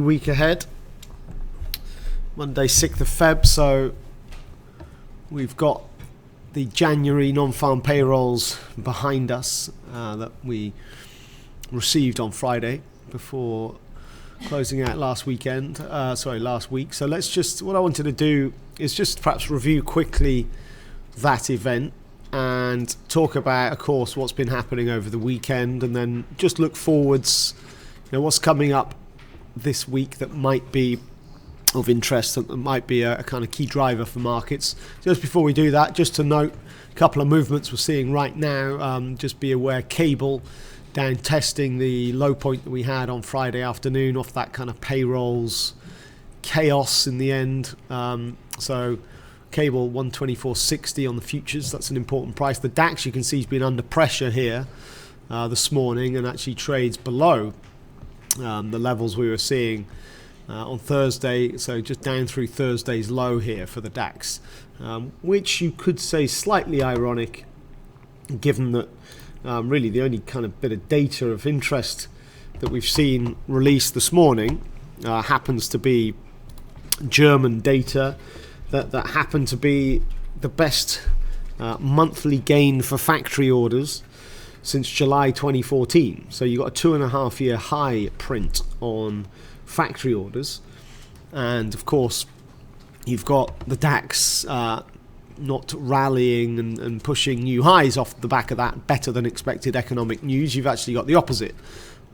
Week ahead, Monday 6th of Feb, so we've got the January non-farm payrolls behind us that we received on Friday before closing out last week. So what I wanted to do is just perhaps review quickly that event and talk about, of course, what's been happening over the weekend, and then just look forwards, what's coming up this week that might be of interest, that might be a kind of key driver for markets. Just before we do that, just to note a couple of movements we're seeing right now. Just be aware, cable down, testing the low point that we had on Friday afternoon off that kind of payrolls chaos in the end. So cable 124.60 on the futures, that's an important price. The DAX, you can see, has been under pressure here this morning and actually trades below the levels we were seeing on Thursday, so just down through Thursday's low here for the DAX, which you could say slightly ironic, given that really the only kind of bit of data of interest that we've seen released this morning happens to be German data that happened to be the best monthly gain for factory orders since July 2014. So you got a 2.5 year high print on factory orders, and of course you've got the DAX not rallying and pushing new highs off the back of that better than expected economic news. You've actually got the opposite.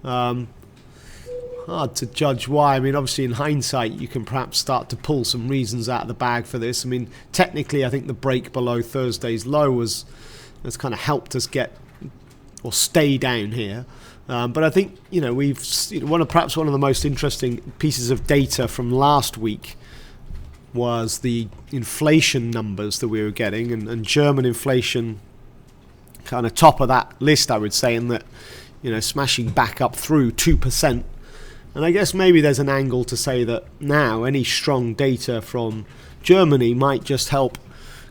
Hard to judge why. I mean, obviously in hindsight you can perhaps start to pull some reasons out of the bag for this. I mean, technically I think the break below Thursday's low has kind of helped us get or stay down here, but I think one of the most interesting pieces of data from last week was the inflation numbers that we were getting, and German inflation kind of top of that list, I would say, in that smashing back up through 2%. And I guess maybe there's an angle to say that now any strong data from Germany might just help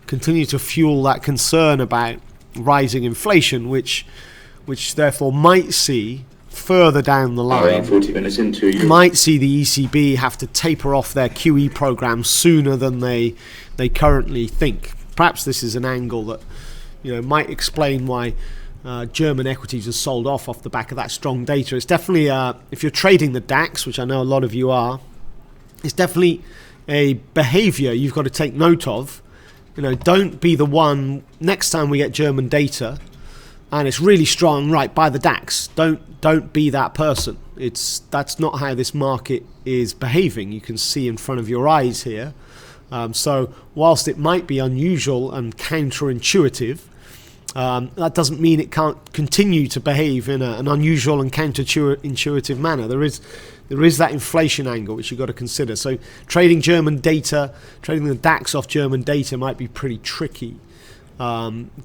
continue to fuel that concern about rising inflation, which therefore might see further down the line, 40 minutes into might see the ECB have to taper off their QE program sooner than they currently think. Perhaps this is an angle that might explain why German equities are sold off the back of that strong data. It's definitely, if you're trading the DAX, which I know a lot of you are, it's definitely a behavior you've got to take note of. Don't be the one next time we get German data and it's really strong, right, buy the DAX. Don't be that person. That's not how this market is behaving. You can see in front of your eyes here. So whilst it might be unusual and counterintuitive, that doesn't mean it can't continue to behave in an unusual and counterintuitive manner. There is that inflation angle which you've got to consider. So trading German data, trading the DAX off German data might be pretty tricky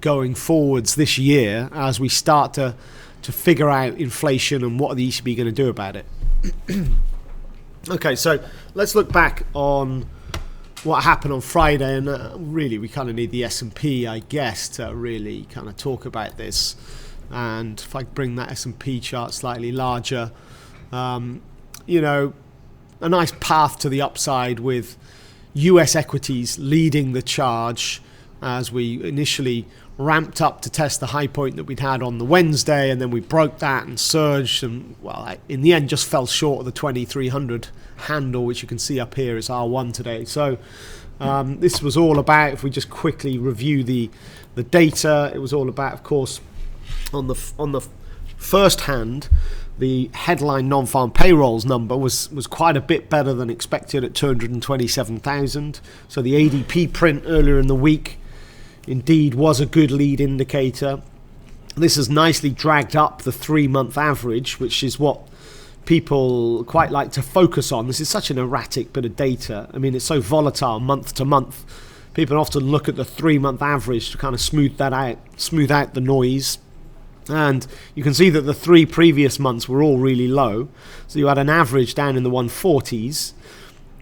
going forwards this year as we start to figure out inflation and what are the ECB going to do about it. Okay, so let's look back on what happened on Friday, and really we kind of need the S&P, I guess, to really kind of talk about this. And if I bring that S&P chart slightly larger, a nice path to the upside with US equities leading the charge as we initially ramped up to test the high point that we'd had on the Wednesday, and then we broke that and surged, and in the end just fell short of the 2300 handle, which you can see up here is R1 today. So this was all about, if we just quickly review the data, it was all about, of course, on the first hand, the headline non-farm payrolls number was quite a bit better than expected at 227,000. So the ADP print earlier in the week indeed was a good lead indicator. This has nicely dragged up the 3-month average, which is what people quite like to focus on. This is such an erratic bit of data. I mean, it's so volatile month to month. People often look at the 3-month average to kind of smooth out the noise. And you can see that the 3 previous months were all really low. So you had an average down in the 140s.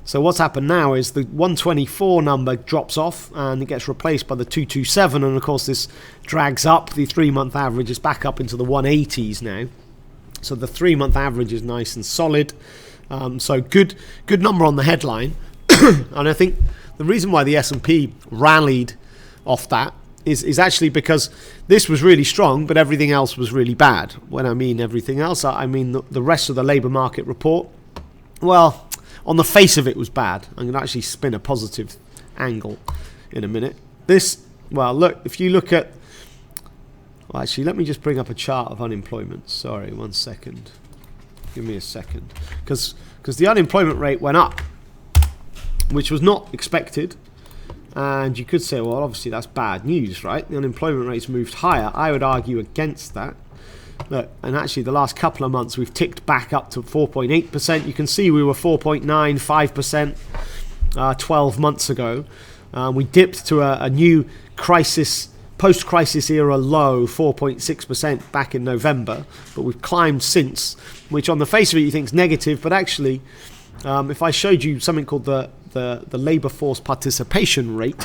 So what's happened now is the 124 number drops off and it gets replaced by the 227, and of course this drags up the 3-month average. Is back up into the 180s now. So the 3-month average is nice and solid. So good number on the headline. And I think the reason why the S&P rallied off that is actually because this was really strong, but everything else was really bad. When I mean everything else, I mean the rest of the labour market report. Well, on the face of it was bad. I'm going to actually spin a positive angle in a minute. Look, if you look at... Well, actually, let me just bring up a chart of unemployment. Sorry, 1 second. Give me a second. Because the unemployment rate went up, which was not expected. And you could say, well, obviously that's bad news, right? The unemployment rate's moved higher. I would argue against that. Look, and actually the last couple of months we've ticked back up to 4.8%. You can see we were 4.9, 5% 12 months ago. We dipped to a new post-crisis era low, 4.6% back in November. But we've climbed since, which on the face of it you think is negative. But actually, if I showed you something called the labour force participation rate,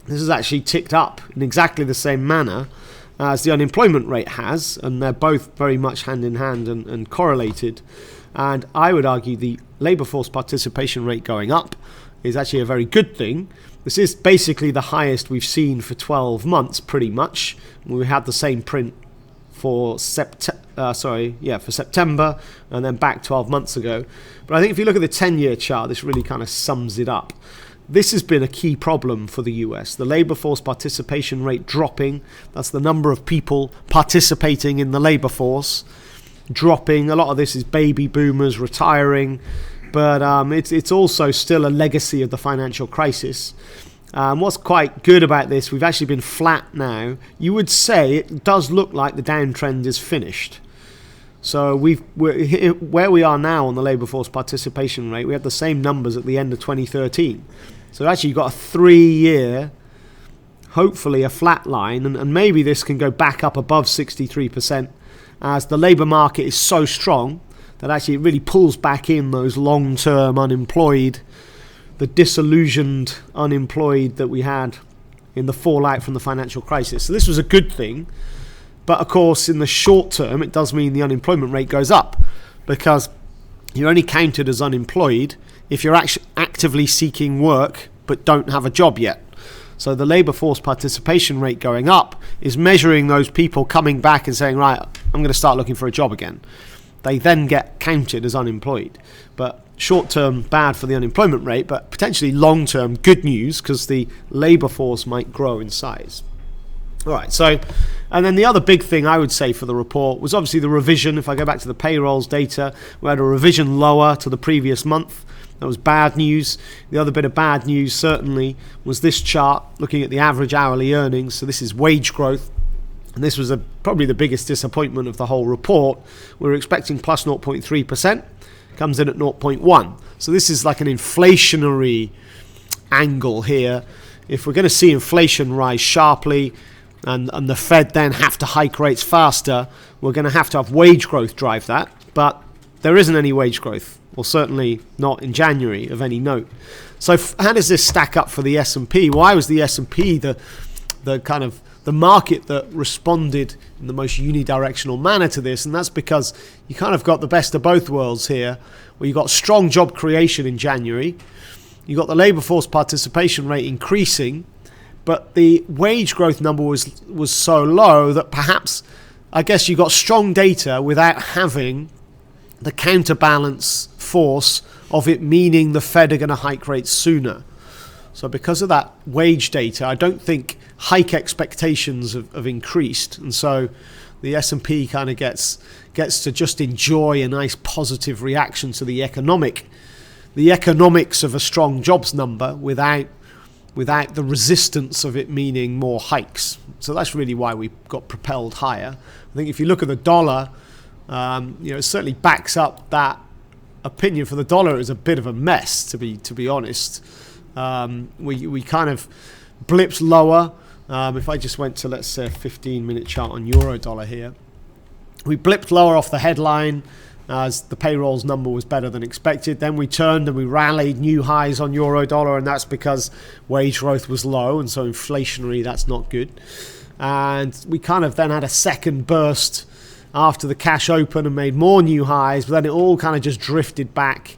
this has actually ticked up in exactly the same manner as the unemployment rate has, and they're both very much hand in hand and correlated. And I would argue the labour force participation rate going up is actually a very good thing. This is basically the highest we've seen for 12 months, pretty much. We had the same print for September, and then back 12 months ago. But I think if you look at the 10-year chart, this really kind of sums it up. This has been a key problem for the US. The labour force participation rate dropping. That's the number of people participating in the labour force dropping. A lot of this is baby boomers retiring, but it's also still a legacy of the financial crisis. What's quite good about this, we've actually been flat now. You would say it does look like the downtrend is finished. So where we are now on the labour force participation rate, we had the same numbers at the end of 2013. So actually you've got a 3-year, hopefully a flat line, and maybe this can go back up above 63% as the labour market is so strong that actually it really pulls back in those long-term unemployed, the disillusioned unemployed that we had in the fallout from the financial crisis. So this was a good thing. But of course, in the short term, it does mean the unemployment rate goes up, because you're only counted as unemployed if you're actually actively seeking work but don't have a job yet. So the labour force participation rate going up is measuring those people coming back and saying, right, I'm going to start looking for a job again. They then get counted as unemployed. But short term, bad for the unemployment rate, but potentially long term, good news, because the labour force might grow in size. All right, so, and then the other big thing I would say for the report was obviously the revision. If I go back to the payrolls data, we had a revision lower to the previous month. That was bad news. The other bit of bad news certainly was this chart looking at the average hourly earnings. So this is wage growth. And this was probably the biggest disappointment of the whole report. We were expecting plus 0.3%. Comes in at 0.1. So this is like an inflationary angle here. If we're going to see inflation rise sharply, and the Fed then have to hike rates faster, we're going to have wage growth drive that. But there isn't any wage growth, or certainly not in January of any note. So how does this stack up for the S&P? Why was the S&P the kind of the market that responded in the most unidirectional manner to this? And that's because you kind of got the best of both worlds here, where you got strong job creation in January, you got the labour force participation rate increasing, but the wage growth number was so low that perhaps, I guess, you got strong data without having the counterbalance force of it meaning the Fed are going to hike rates sooner. So because of that wage data, I don't think hike expectations have increased, and so the S&P kind of gets to just enjoy a nice positive reaction to the economics of a strong jobs number without the resistance of it meaning more hikes. So that's really why we got propelled higher. I think if you look at the dollar, it certainly backs up that opinion. For the dollar, it was a bit of a mess, to be honest. We kind of blipped lower. If I just went to, let's say, a 15-minute chart on euro dollar here, we blipped lower off the headline as the payrolls number was better than expected. Then we turned and we rallied new highs on euro dollar, and that's because wage growth was low, and so inflationary, that's not good. And we kind of then had a second burst after the cash open and made more new highs, but then it all kind of just drifted back.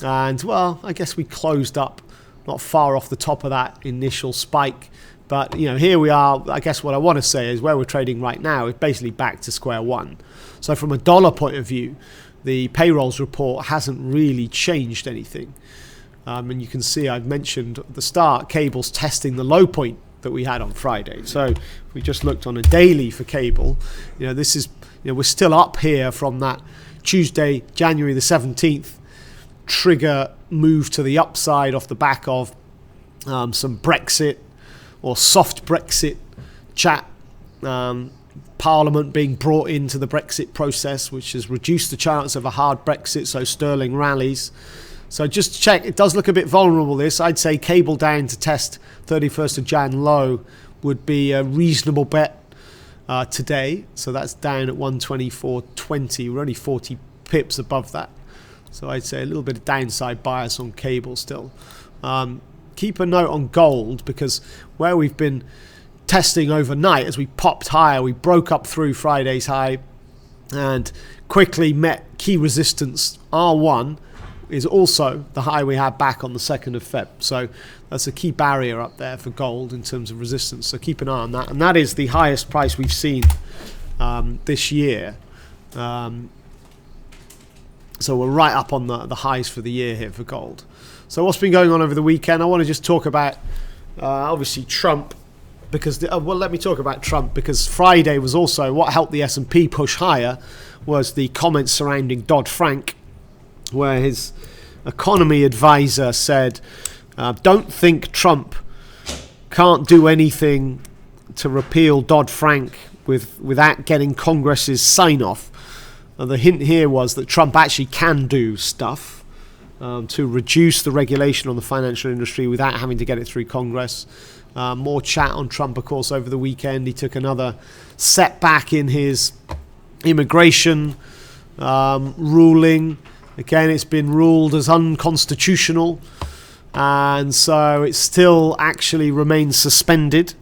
And, well, I guess we closed up not far off the top of that initial spike. But, here we are. I guess what I want to say is where we're trading right now is basically back to square one. So from a dollar point of view, the payrolls report hasn't really changed anything. And you can see I've mentioned at the start, cables testing the low point that we had on Friday. So if we just looked on a daily for cable, this is, we're still up here from that Tuesday, January the 17th, trigger move to the upside off the back of some Brexit or soft Brexit chat, Parliament being brought into the Brexit process, which has reduced the chance of a hard Brexit, so sterling rallies. So just to check, it does look a bit vulnerable, this. I'd say cable down to test 31st of Jan low would be a reasonable bet today. So that's down at 124.20. We're only 40 pips above that. So I'd say a little bit of downside bias on cable still. Keep a note on gold, because where we've been testing overnight, as we popped higher, we broke up through Friday's high and quickly met key resistance. R1 is also the high we had back on the 2nd of Feb. So that's a key barrier up there for gold in terms of resistance. So keep an eye on that. And that is the highest price we've seen this year. So we're right up on the highs for the year here for gold. So what's been going on over the weekend? I want to just talk about, obviously, Trump. Because let me talk about Trump, because Friday was also what helped the S&P push higher was the comments surrounding Dodd-Frank, where his economy advisor said, don't think Trump can't do anything to repeal Dodd-Frank without getting Congress's sign-off. The hint here was that Trump actually can do stuff to reduce the regulation on the financial industry without having to get it through Congress. More chat on Trump, of course, over the weekend. He took another setback in his immigration ruling. Again, it's been ruled as unconstitutional, and so it still actually remains suspended.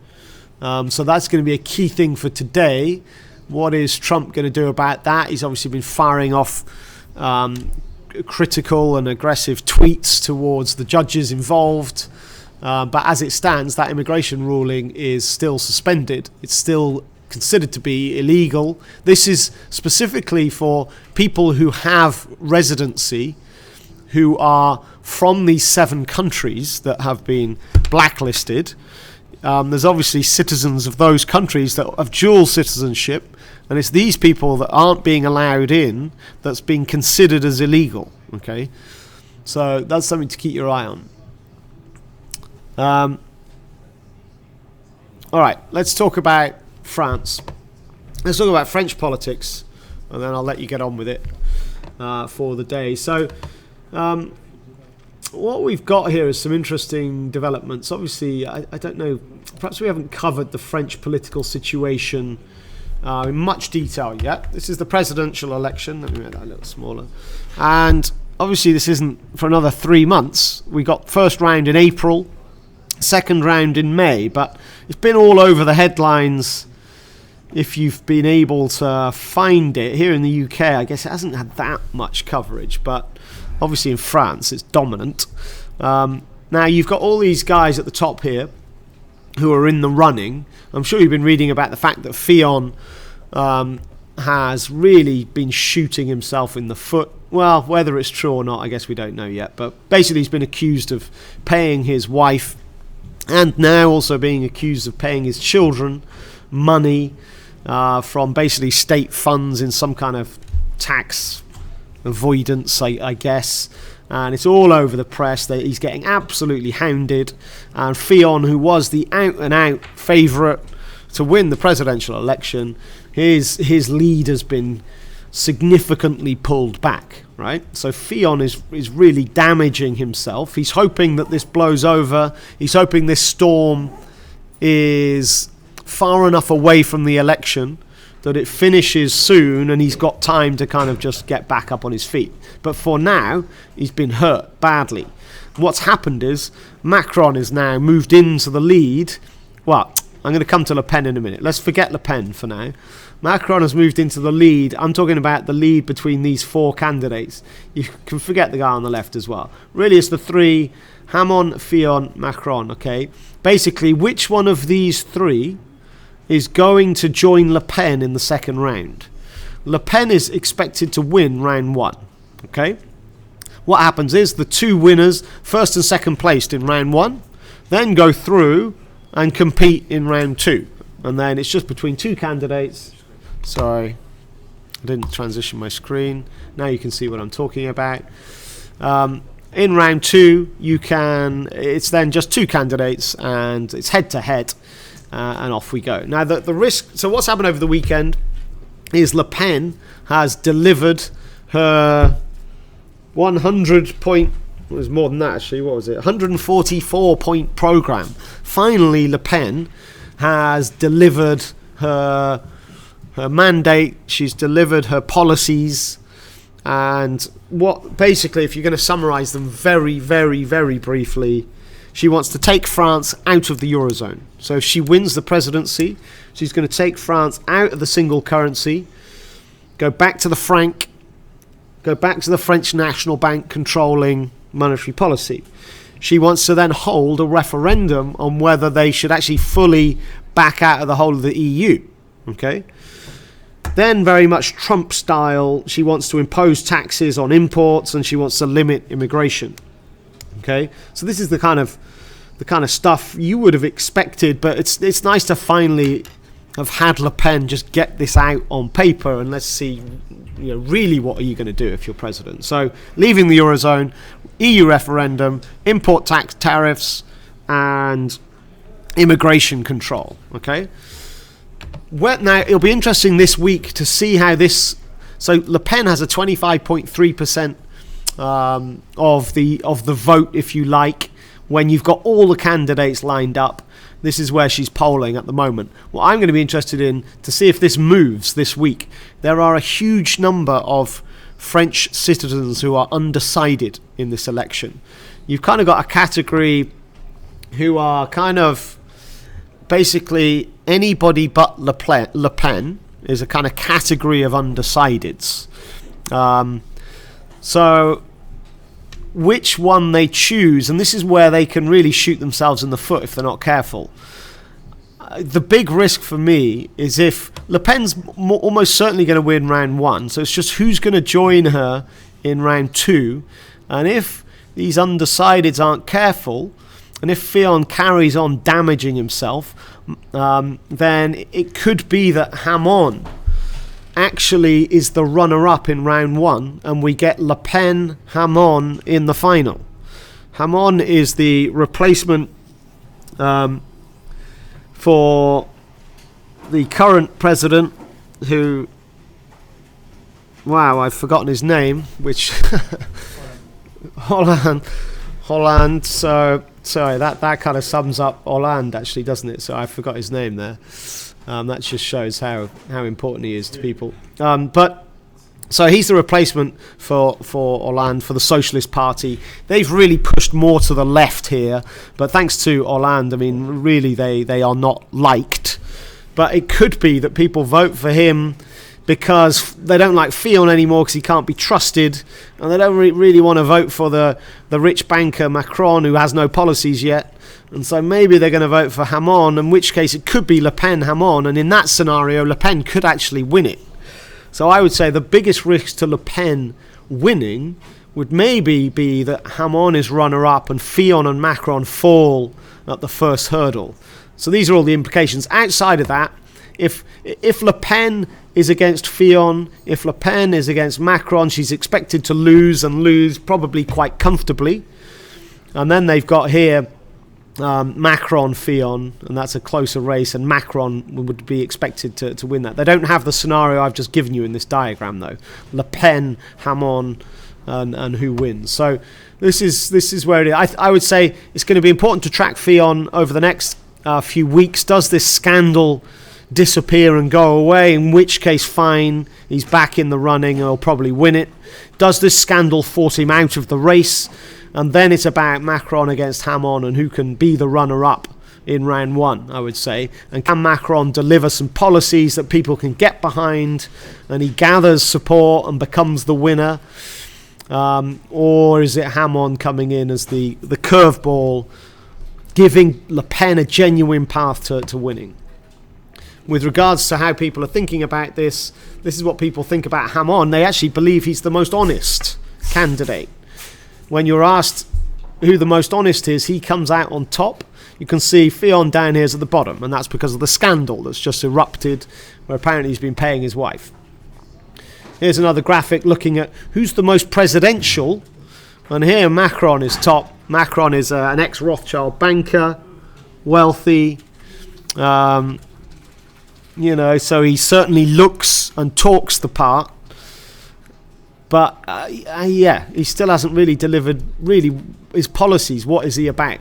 So that's going to be a key thing for today. What is Trump going to do about that? He's obviously been firing off critical and aggressive tweets towards the judges involved. But as it stands, that immigration ruling is still suspended. It's still considered to be illegal. This is specifically for people who have residency, who are from these 7 countries that have been blacklisted. There's obviously citizens of those countries that have dual citizenship, and it's these people that aren't being allowed in that's being considered as illegal. Okay, so that's something to keep your eye on. All right, let's talk about France. Let's talk about French politics, and then I'll let you get on with it for the day. So what we've got here is some interesting developments. Obviously, I don't know, perhaps we haven't covered the French political situation in much detail yet. This is the presidential election. Let me make that a little smaller. And obviously this isn't for another 3 months. We got first round in April, second round in May, but it's been all over the headlines if you've been able to find it. Here in the UK, I guess it hasn't had that much coverage, but obviously in France it's dominant. Now you've got all these guys at the top here who are in the running. I'm sure you've been reading about the fact that Fillon has really been shooting himself in the foot. Well, whether it's true or not, I guess we don't know yet, but basically he's been accused of paying his wife and now also being accused of paying his children money from basically state funds in some kind of tax avoidance, I guess. And it's all over the press that he's getting absolutely hounded. And Fillon, who was the out-and-out favourite to win the presidential election, his lead has been significantly pulled back, right? So Fillon is really damaging himself. He's hoping that this blows over. He's hoping this storm is far enough away from the election that it finishes soon and he's got time to kind of just get back up on his feet. But for now, he's been hurt badly. What's happened is Macron is now moved into the lead. Well, I'm going to come to Le Pen in a minute. Let's forget Le Pen for now. Macron has moved into the lead. I'm talking about the lead between these 4 candidates. You can forget the guy on the left as well. Really, it's the 3, Hamon, Fillon, Macron, okay? Basically, which one of these 3 is going to join Le Pen in the second round? Le Pen is expected to win round 1, okay? What happens is the 2 winners, first and second placed in round 1, then go through and compete in round 2. And then it's just between 2 candidates. Sorry, I didn't transition my screen. Now you can see what I'm talking about. In round 2, it's then just 2 candidates, and it's head-to-head, and off we go. Now, the risk... So what's happened over the weekend is Le Pen has delivered her 100-point... It was more than that, actually. What was it? 144-point program. Finally, Le Pen has delivered her mandate. She's delivered her policies. And what basically, if you're going to summarize them very, very, very briefly, she wants to take France out of the Eurozone. So if she wins the presidency, she's going to take France out of the single currency, go back to the franc, go back to the French National Bank controlling monetary policy. She wants to then hold a referendum on whether they should actually fully back out of the whole of the EU. Okay? Then, very much Trump style, she wants to impose taxes on imports and she wants to limit immigration. Okay? So this is the kind of stuff you would have expected, but it's nice to finally have had Le Pen just get this out on paper, and let's see, really what are you going to do if you're president. So leaving the Eurozone, EU referendum, import tax tariffs, and immigration control. Okay? Now, it'll be interesting this week to see how this... So Le Pen has a 25.3% of the vote, if you like, when you've got all the candidates lined up. This is where she's polling at the moment. What I'm going to be interested in to see if this moves this week. There are a huge number of French citizens who are undecided in this election. You've kind of got a category who are kind of basically anybody but Le Pen is a kind of category of undecideds. So which one they choose, and this is where they can really shoot themselves in the foot if they're not careful. The big risk for me is if Le Pen's almost certainly going to win round 1, so it's just who's going to join her in round 2, and if these undecideds aren't careful, and if Fillon carries on damaging himself, then it could be that Hamon actually is the runner-up in round 1, and we get Le Pen, Hamon in the final. Hamon is the replacement for the current president, who, wow, I've forgotten his name, which Hollande. So sorry, that kind of sums up Hollande, actually, doesn't it? So I forgot his name there. That just shows how important he is to people. But so he's the replacement for Hollande, for the Socialist Party. They've really pushed more to the left here, but thanks to Hollande, I mean, really they are not liked. But it could be that people vote for him because they don't like Fillon anymore because he can't be trusted, and they don't really want to vote for the rich banker Macron, who has no policies yet. And so maybe they're going to vote for Hamon, in which case it could be Le Pen, Hamon, and in that scenario, Le Pen could actually win it. So I would say the biggest risk to Le Pen winning would maybe be that Hamon is runner-up and Fillon and Macron fall at the first hurdle. So these are all the implications. Outside of that, if Le Pen is against Fillon, if Le Pen is against Macron, she's expected to lose, and lose probably quite comfortably. And then they've got here Macron, Fillon, and that's a closer race, and Macron would be expected to win that. They don't have the scenario I've just given you in this diagram, though. Le Pen, Hamon, and who wins. So this is where it is. I would say it's going to be important to track Fillon over the next few weeks. Does this scandal disappear and go away? In which case, fine, he's back in the running and he'll probably win it. Does this scandal force him out of the race? And then it's about Macron against Hamon and who can be the runner-up in round one, I would say. And can Macron deliver some policies that people can get behind and he gathers support and becomes the winner? Or is it Hamon coming in as the curveball, giving Le Pen a genuine path to winning? With regards to how people are thinking about this is what people think about Hamon. They actually believe he's the most honest candidate. When you're asked who the most honest is, he comes out on top. You can see Fillon down here is at the bottom, and that's because of the scandal that's just erupted, where apparently he's been paying his wife. Here's another graphic looking at who's the most presidential, and here Macron is top. Macron is an ex-Rothschild banker, wealthy, so he certainly looks and talks the part. But, he still hasn't really delivered his policies. What is he about?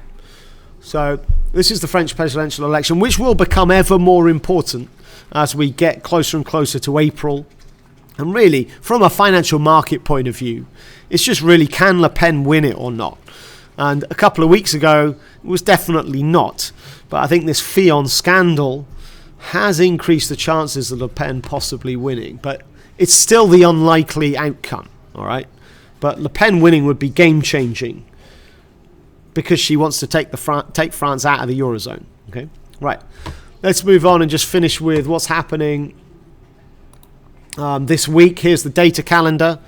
So this is the French presidential election, which will become ever more important as we get closer and closer to April. And really, from a financial market point of view, it's just really, can Le Pen win it or not? And a couple of weeks ago, it was definitely not. But I think this Fillon scandal has increased the chances of Le Pen possibly winning. But it's still the unlikely outcome, all right? But Le Pen winning would be game-changing because she wants to take France out of the Eurozone, okay? Right, let's move on and just finish with what's happening this week. Here's the data calendar.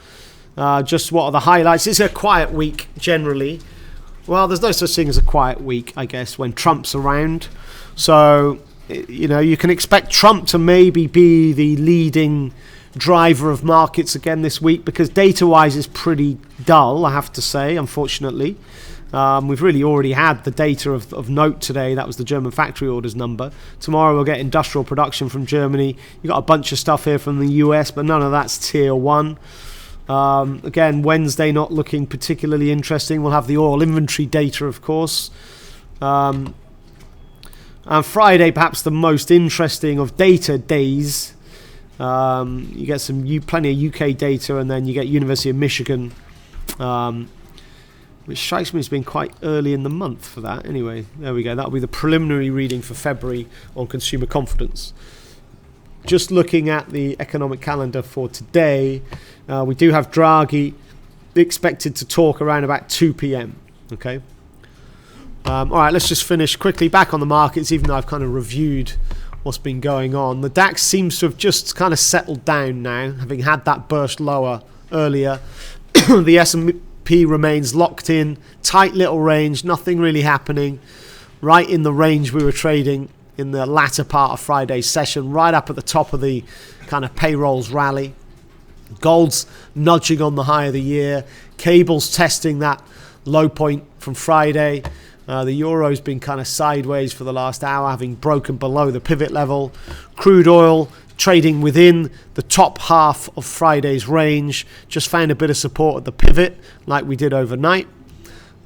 Just what are the highlights? It's a quiet week, generally. Well, there's no such thing as a quiet week, I guess, when Trump's around. So, you can expect Trump to maybe be the leading driver of markets again this week, because data-wise is pretty dull, I have to say, unfortunately. We've really already had the data of note today. That was the German factory orders number. Tomorrow we'll get industrial production from Germany. You've got a bunch of stuff here from the US, but none of that's tier one. Again, Wednesday not looking particularly interesting. We'll have the oil inventory data, of course. And Friday, perhaps the most interesting of data days. You get plenty of UK data, and then you get University of Michigan, which strikes me as being quite early in the month for that. Anyway, there we go. That'll be the preliminary reading for February on consumer confidence. Just looking at the economic calendar for today, we do have Draghi expected to talk around about 2 p.m. Okay. All right, let's just finish quickly back on the markets, even though I've kind of reviewed what's been going on. The DAX seems to have just kind of settled down now, having had that burst lower earlier. The S&P remains locked in, tight little range, nothing really happening, right in the range we were trading in the latter part of Friday's session, right up at the top of the kind of payrolls rally. Gold's nudging on the high of the year. Cable's testing that low point from Friday. The euro's been kind of sideways for the last hour, having broken below the pivot level. Crude oil trading within the top half of Friday's range. Just found a bit of support at the pivot, like we did overnight.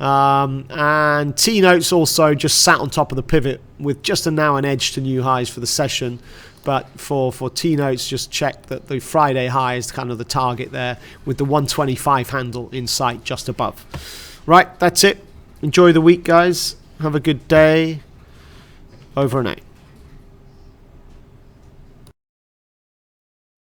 And T-notes also just sat on top of the pivot with just now an edge to new highs for the session. But for T-notes, just check that the Friday high is kind of the target there, with the 125 handle in sight just above. Right, that's it. Enjoy the week, guys. Have a good day. Over and out.